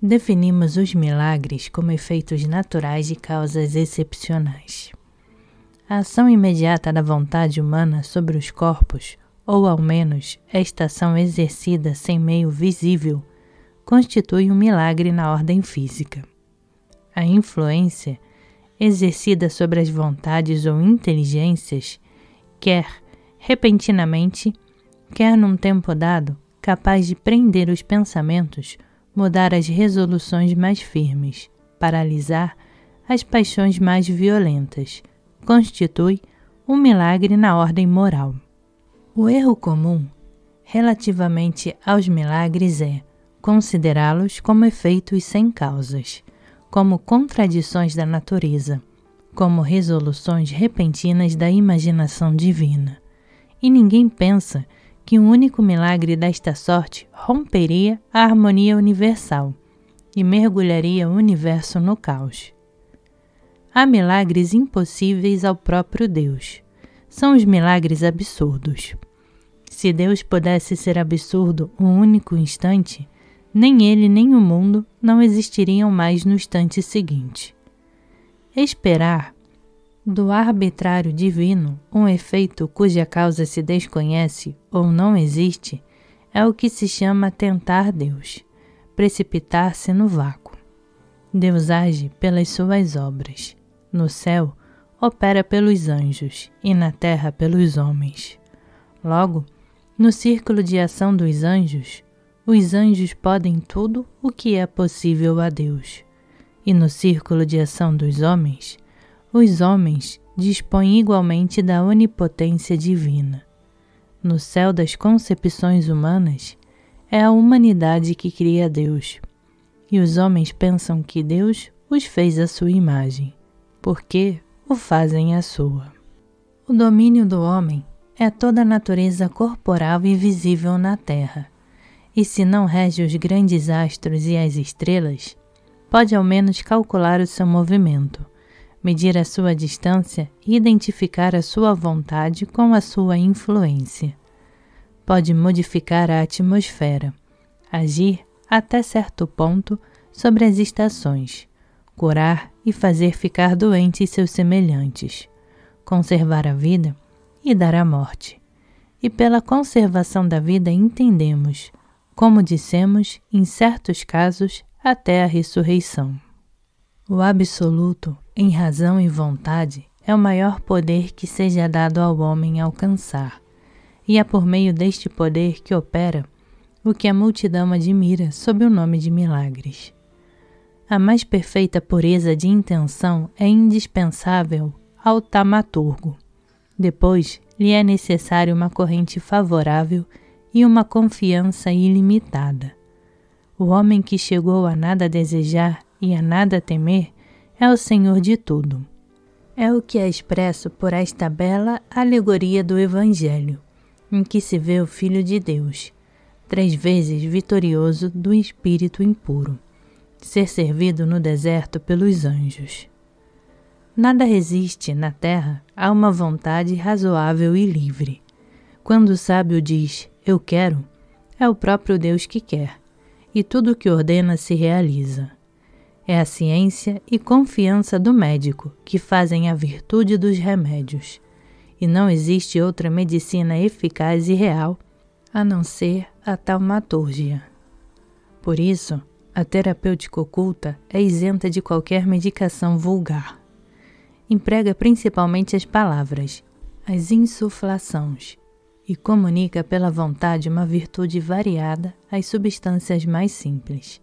Definimos os milagres como efeitos naturais de causas excepcionais. A ação imediata da vontade humana sobre os corpos, ou ao menos esta ação exercida sem meio visível, constitui um milagre na ordem física. A influência exercida sobre as vontades ou inteligências, quer repentinamente, quer num tempo dado, capaz de prender os pensamentos, mudar as resoluções mais firmes, paralisar as paixões mais violentas, constitui um milagre na ordem moral. O erro comum relativamente aos milagres é considerá-los como efeitos sem causas, como contradições da natureza, como resoluções repentinas da imaginação divina. E ninguém pensa que um único milagre desta sorte romperia a harmonia universal e mergulharia o universo no caos. Há milagres impossíveis ao próprio Deus. São os milagres absurdos. Se Deus pudesse ser absurdo um único instante, nem ele nem o mundo não existiriam mais no instante seguinte. Esperar do arbitrário divino um efeito cuja causa se desconhece ou não existe é o que se chama tentar Deus, precipitar-se no vácuo. Deus age pelas suas obras. No céu, opera pelos anjos e na terra pelos homens. Logo, no círculo de ação dos anjos, os anjos podem tudo o que é possível a Deus. E no círculo de ação dos homens, os homens dispõem igualmente da onipotência divina. No céu das concepções humanas, é a humanidade que cria Deus, e os homens pensam que Deus os fez à sua imagem, porque o fazem à sua. O domínio do homem é toda a natureza corporal e visível na terra, e se não rege os grandes astros e as estrelas, pode ao menos calcular o seu movimento, medir a sua distância e identificar a sua vontade com a sua influência. Pode modificar a atmosfera, agir até certo ponto sobre as estações, curar e fazer ficar doentes seus semelhantes, conservar a vida e dar a morte. E pela conservação da vida entendemos, como dissemos, em certos casos, até a ressurreição. O absoluto, em razão e vontade, é o maior poder que seja dado ao homem alcançar, e é por meio deste poder que opera o que a multidão admira sob o nome de milagres. A mais perfeita pureza de intenção é indispensável ao taumaturgo. Depois, lhe é necessário uma corrente favorável e uma confiança ilimitada. O homem que chegou a nada desejar e a nada temer é o Senhor de tudo. É o que é expresso por esta bela alegoria do Evangelho, em que se vê o Filho de Deus, 3 vezes vitorioso do espírito impuro, ser servido no deserto pelos anjos. Nada resiste na terra a uma vontade razoável e livre. Quando o sábio diz, eu quero, é o próprio Deus que quer, e tudo o que ordena se realiza. É a ciência e confiança do médico que fazem a virtude dos remédios, e não existe outra medicina eficaz e real a não ser a taumaturgia. Por isso, a terapêutica oculta é isenta de qualquer medicação vulgar. Emprega principalmente as palavras, as insuflações, e comunica pela vontade uma virtude variada às substâncias mais simples,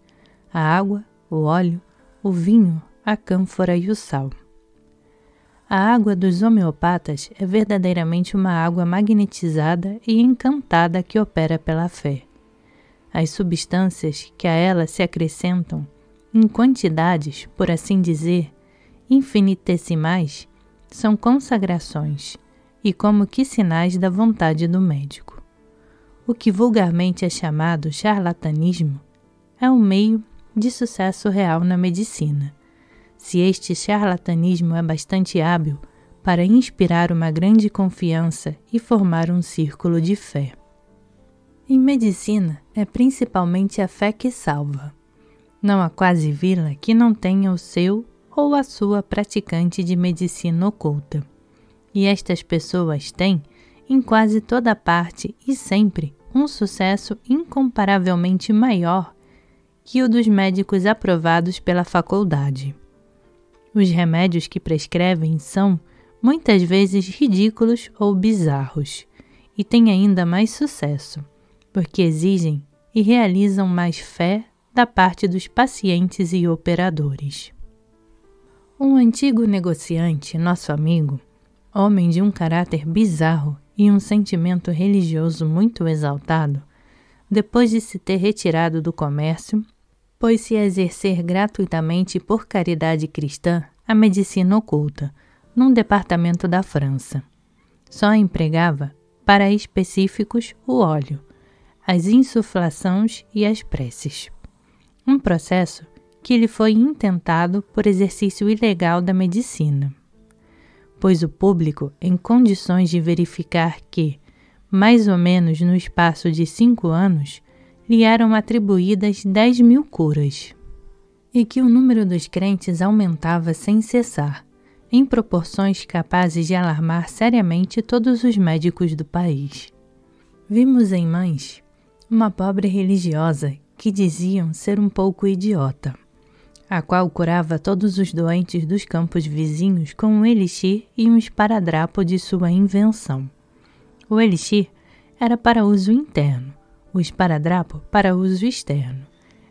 a água, o óleo, o vinho, a cânfora e o sal. A água dos homeopatas é verdadeiramente uma água magnetizada e encantada que opera pela fé. As substâncias que a ela se acrescentam, em quantidades, por assim dizer, infinitesimais, são consagrações e como que sinais da vontade do médico. O que vulgarmente é chamado charlatanismo é um meio de sucesso real na medicina, se este charlatanismo é bastante hábil para inspirar uma grande confiança e formar um círculo de fé. Em medicina, é principalmente a fé que salva. Não há quase vila que não tenha o seu ou a sua praticante de medicina oculta. E estas pessoas têm, em quase toda parte e sempre, um sucesso incomparavelmente maior que o dos médicos aprovados pela faculdade. Os remédios que prescrevem são, muitas vezes, ridículos ou bizarros, e têm ainda mais sucesso, porque exigem e realizam mais fé da parte dos pacientes e operadores. Um antigo negociante, nosso amigo, homem de um caráter bizarro e um sentimento religioso muito exaltado, depois de se ter retirado do comércio, pôs-se a exercer gratuitamente por caridade cristã a medicina oculta, num departamento da França. Só empregava, para específicos, o óleo, as insuflações e as preces. Um processo que lhe foi intentado por exercício ilegal da medicina, pois o público, em condições de verificar que, mais ou menos no espaço de 5 anos, lhe eram atribuídas 10.000 curas, e que o número dos crentes aumentava sem cessar, em proporções capazes de alarmar seriamente todos os médicos do país. Vimos em Mães uma pobre religiosa que diziam ser um pouco idiota, a qual curava todos os doentes dos campos vizinhos com um elixir e um esparadrapo de sua invenção. O elixir era para uso interno, o esparadrapo para uso externo.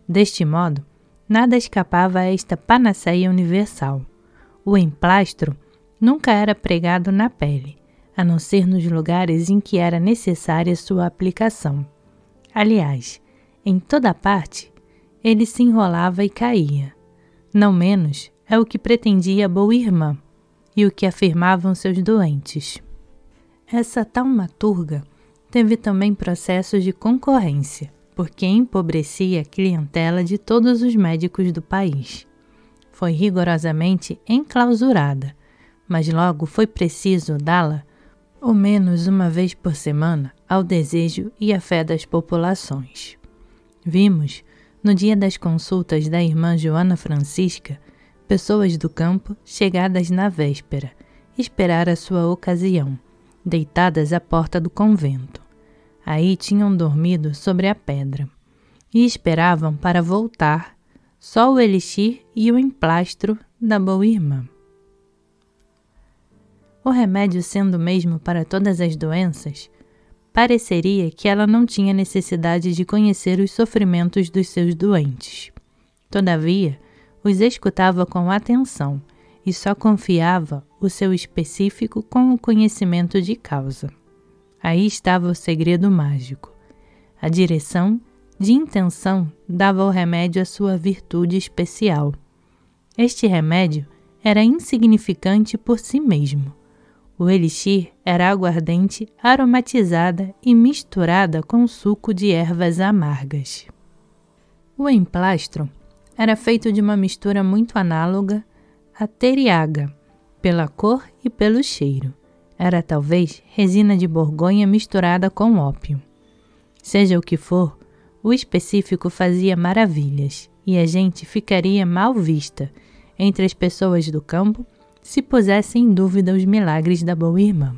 Deste modo, nada escapava a esta panaceia universal. O emplastro nunca era pregado na pele, a não ser nos lugares em que era necessária sua aplicação. Aliás, em toda parte, ele se enrolava e caía. Não menos é o que pretendia a boa irmã e o que afirmavam seus doentes. Essa taumaturga teve também processos de concorrência, porque empobrecia a clientela de todos os médicos do país. Foi rigorosamente enclausurada, mas logo foi preciso dá-la, ao menos uma vez por semana, ao desejo e à fé das populações. Vimos, no dia das consultas da irmã Joana Francisca, pessoas do campo, chegadas na véspera, esperar a sua ocasião, deitadas à porta do convento. Aí tinham dormido sobre a pedra, e esperavam para voltar só o elixir e o emplastro da boa irmã. O remédio sendo o mesmo para todas as doenças, pareceria que ela não tinha necessidade de conhecer os sofrimentos dos seus doentes. Todavia, os escutava com atenção e só confiava o seu específico com o conhecimento de causa. Aí estava o segredo mágico. A direção de intenção dava ao remédio a sua virtude especial. Este remédio era insignificante por si mesmo. O elixir era aguardente, aromatizada e misturada com suco de ervas amargas. O emplastro era feito de uma mistura muito análoga à teriaga, pela cor e pelo cheiro. Era talvez resina de Borgonha misturada com ópio. Seja o que for, o específico fazia maravilhas e a gente ficaria mal vista entre as pessoas do campo se pusesse em dúvida os milagres da boa irmã.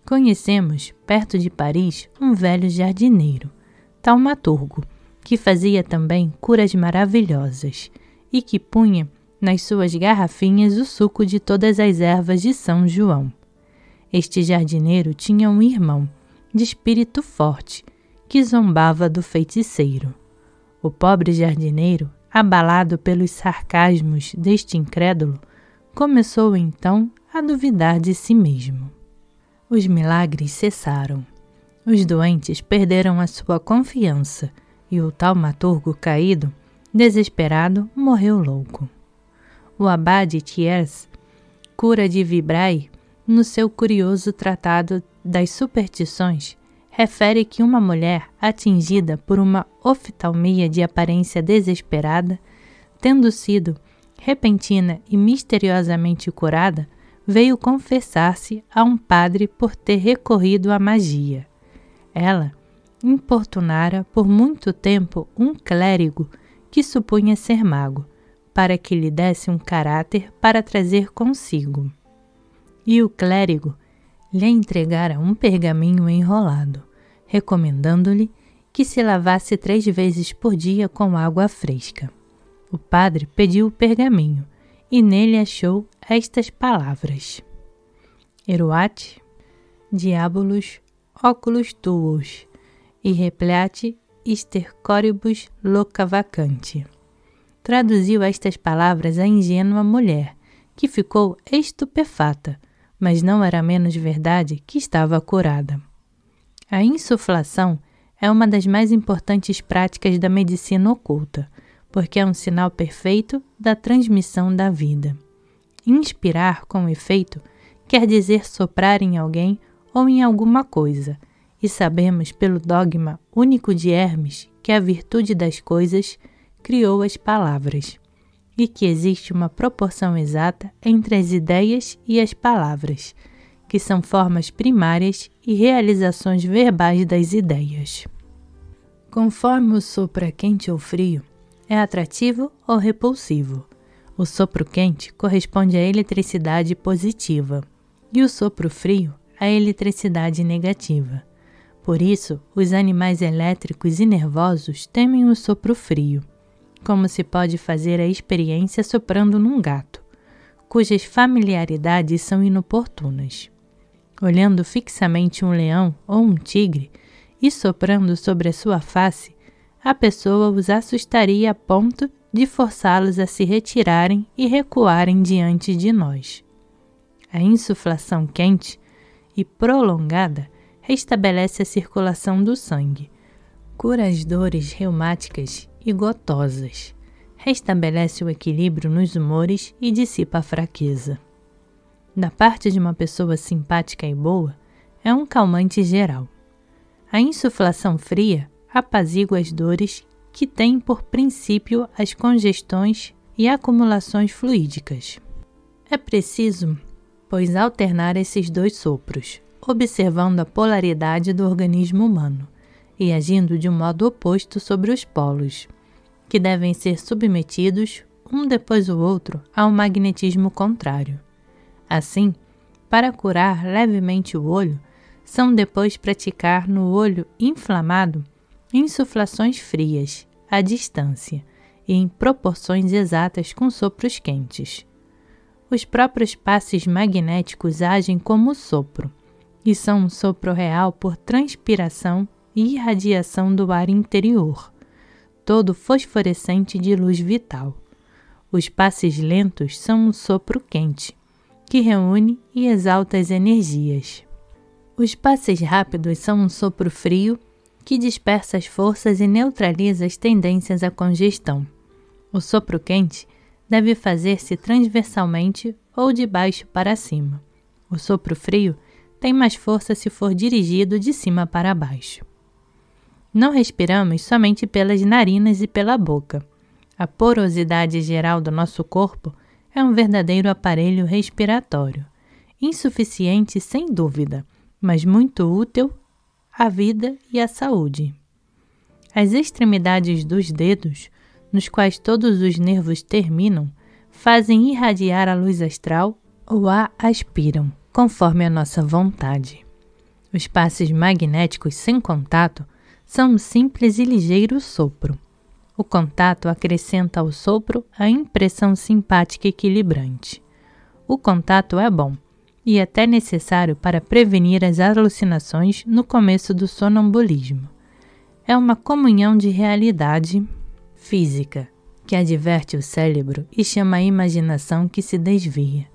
Conhecemos, perto de Paris, um velho jardineiro, taumaturgo, que fazia também curas maravilhosas e que punha nas suas garrafinhas o suco de todas as ervas de São João. Este jardineiro tinha um irmão, de espírito forte, que zombava do feiticeiro. O pobre jardineiro, abalado pelos sarcasmos deste incrédulo, começou então a duvidar de si mesmo. Os milagres cessaram. Os doentes perderam a sua confiança e o taumaturgo caído, desesperado, morreu louco. O abade Thiers, cura de Vibray, no seu curioso tratado das superstições, refere que uma mulher atingida por uma oftalmia de aparência desesperada, tendo sido repentina e misteriosamente curada, veio confessar-se a um padre por ter recorrido à magia. Ela importunara por muito tempo um clérigo que supunha ser mago, para que lhe desse um caráter para trazer consigo. E o clérigo lhe entregara um pergaminho enrolado, recomendando-lhe que se lavasse 3 vezes por dia com água fresca. O padre pediu o pergaminho e nele achou estas palavras: Eruate, diabolus, oculus tuos, irreplete stercoribus loca vacante. Traduziu estas palavras a ingênua mulher, que ficou estupefata, mas não era menos verdade que estava curada. A insuflação é uma das mais importantes práticas da medicina oculta, porque é um sinal perfeito da transmissão da vida. Inspirar, com efeito, quer dizer soprar em alguém ou em alguma coisa, e sabemos pelo dogma único de Hermes que a virtude das coisas criou as palavras, e que existe uma proporção exata entre as ideias e as palavras, que são formas primárias e realizações verbais das ideias. Conforme o sopro é quente ou frio, é atrativo ou repulsivo. O sopro quente corresponde à eletricidade positiva e o sopro frio à eletricidade negativa. Por isso, os animais elétricos e nervosos temem o sopro frio, como se pode fazer a experiência soprando num gato, cujas familiaridades são inoportunas. Olhando fixamente um leão ou um tigre e soprando sobre a sua face, a pessoa os assustaria a ponto de forçá-los a se retirarem e recuarem diante de nós. A insuflação quente e prolongada restabelece a circulação do sangue, cura as dores reumáticas e gotosas, restabelece o equilíbrio nos humores e dissipa a fraqueza. Da parte de uma pessoa simpática e boa, é um calmante geral. A insuflação fria apazigua as dores que têm por princípio as congestões e acumulações fluídicas. É preciso, pois, alternar esses 2 sopros, observando a polaridade do organismo humano e agindo de um modo oposto sobre os polos, que devem ser submetidos, um depois do outro, ao magnetismo contrário. Assim, para curar levemente o olho, são depois praticar no olho inflamado insuflações frias, à distância, e em proporções exatas com sopros quentes. Os próprios passes magnéticos agem como sopro, e são um sopro real por transpiração e irradiação do ar interior, todo fosforescente de luz vital. Os passes lentos são um sopro quente, que reúne e exalta as energias. Os passes rápidos são um sopro frio, que dispersa as forças e neutraliza as tendências à congestão. O sopro quente deve fazer-se transversalmente ou de baixo para cima. O sopro frio tem mais força se for dirigido de cima para baixo. Não respiramos somente pelas narinas e pela boca. A porosidade geral do nosso corpo é um verdadeiro aparelho respiratório, insuficiente sem dúvida, mas muito útil à vida e à saúde. As extremidades dos dedos, nos quais todos os nervos terminam, fazem irradiar a luz astral ou a aspiram, conforme a nossa vontade. Os passes magnéticos sem contato são um simples e ligeiro sopro. O contato acrescenta ao sopro a impressão simpática equilibrante. O contato é bom e até necessário para prevenir as alucinações no começo do sonambulismo. É uma comunhão de realidade física que adverte o cérebro e chama a imaginação que se desvia,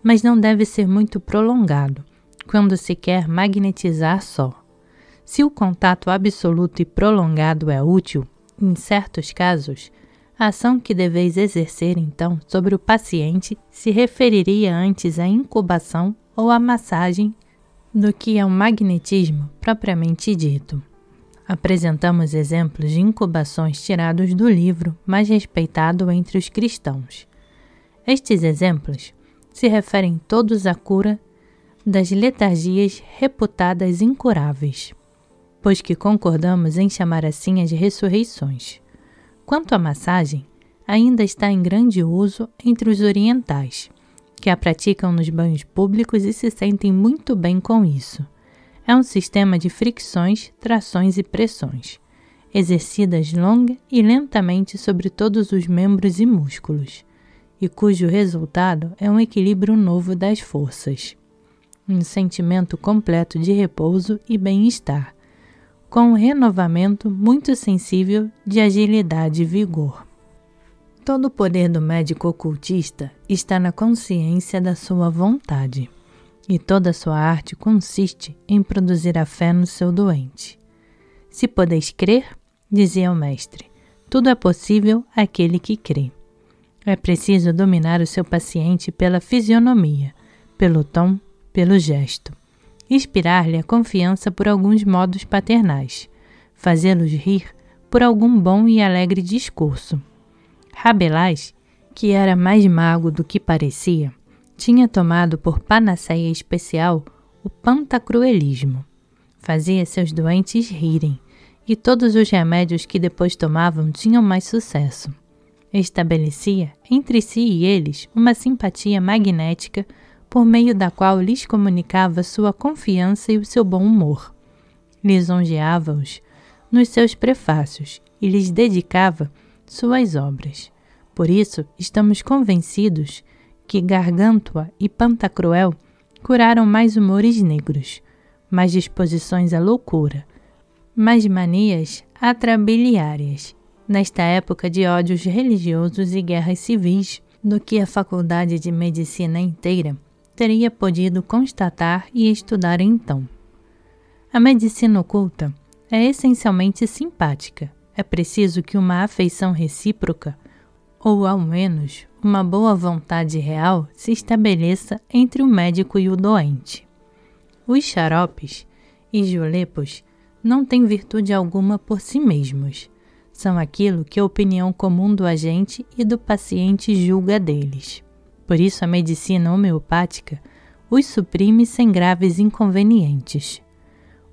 mas não deve ser muito prolongado quando se quer magnetizar só. Se o contato absoluto e prolongado é útil, em certos casos, a ação que deveis exercer, então, sobre o paciente se referiria antes à incubação ou à massagem do que ao magnetismo propriamente dito. Apresentamos exemplos de incubações tirados do livro mais respeitado entre os cristãos. Estes exemplos se referem todos à cura das letargias reputadas incuráveis, pois que concordamos em chamar assim as ressurreições. Quanto à massagem, ainda está em grande uso entre os orientais, que a praticam nos banhos públicos e se sentem muito bem com isso. É um sistema de fricções, trações e pressões, exercidas longa e lentamente sobre todos os membros e músculos, e cujo resultado é um equilíbrio novo das forças. Um sentimento completo de repouso e bem-estar, com um renovamento muito sensível de agilidade e vigor. Todo o poder do médico ocultista está na consciência da sua vontade, e toda a sua arte consiste em produzir a fé no seu doente. Se podeis crer, dizia o mestre, tudo é possível àquele que crê. É preciso dominar o seu paciente pela fisionomia, pelo tom, pelo gesto, inspirar-lhe a confiança por alguns modos paternais, fazê-los rir por algum bom e alegre discurso. Rabelais, que era mais mago do que parecia, tinha tomado por panaceia especial o pantacruelismo. Fazia seus doentes rirem, e todos os remédios que depois tomavam tinham mais sucesso. Estabelecia entre si e eles uma simpatia magnética por meio da qual lhes comunicava sua confiança e o seu bom humor. Lisonjeava-os nos seus prefácios e lhes dedicava suas obras. Por isso, estamos convencidos que Gargantua e Pantacruel curaram mais humores negros, mais disposições à loucura, mais manias atrabiliárias, nesta época de ódios religiosos e guerras civis, do que a faculdade de medicina inteira teria podido constatar e estudar então. A medicina oculta é essencialmente simpática. É preciso que uma afeição recíproca, ou ao menos uma boa vontade real, se estabeleça entre o médico e o doente. Os xaropes e julepos não têm virtude alguma por si mesmos. São aquilo que a opinião comum do agente e do paciente julga deles. Por isso a medicina homeopática os suprime sem graves inconvenientes.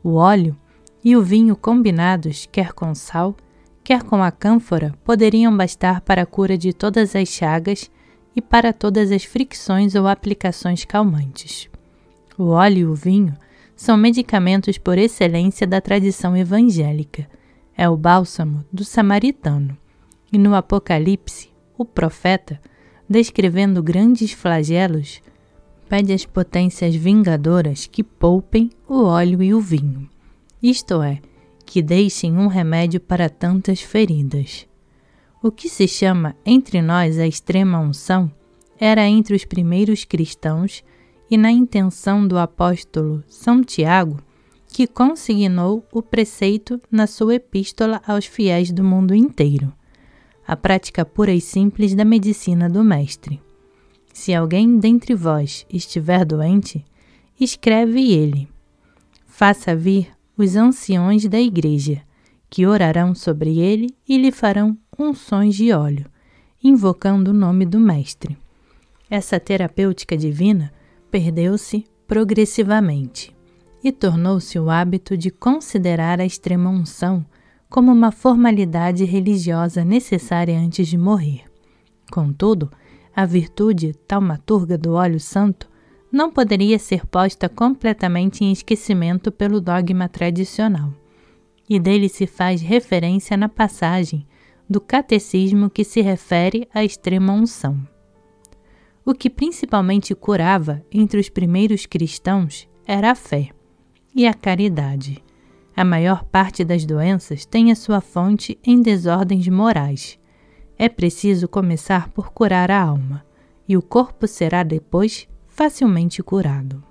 O óleo e o vinho combinados, quer com sal, quer com a cânfora, poderiam bastar para a cura de todas as chagas e para todas as fricções ou aplicações calmantes. O óleo e o vinho são medicamentos por excelência da tradição evangélica. É o bálsamo do samaritano. E no Apocalipse, o profeta, descrevendo grandes flagelos, pede às potências vingadoras que poupem o óleo e o vinho. Isto é, que deixem um remédio para tantas feridas. O que se chama entre nós a extrema unção era entre os primeiros cristãos e na intenção do apóstolo São Tiago, que consignou o preceito na sua epístola aos fiéis do mundo inteiro, a prática pura e simples da medicina do Mestre. Se alguém dentre vós estiver doente, escreve ele. Faça vir os anciões da igreja, que orarão sobre ele e lhe farão unções de óleo, invocando o nome do Mestre. Essa terapêutica divina perdeu-se progressivamente e tornou-se o hábito de considerar a extrema unção como uma formalidade religiosa necessária antes de morrer. Contudo, a virtude taumaturga do óleo santo não poderia ser posta completamente em esquecimento pelo dogma tradicional, e dele se faz referência na passagem do catecismo que se refere à extrema unção. O que principalmente curava entre os primeiros cristãos era a fé e a caridade. A maior parte das doenças tem a sua fonte em desordens morais. É preciso começar por curar a alma, e o corpo será depois facilmente curado.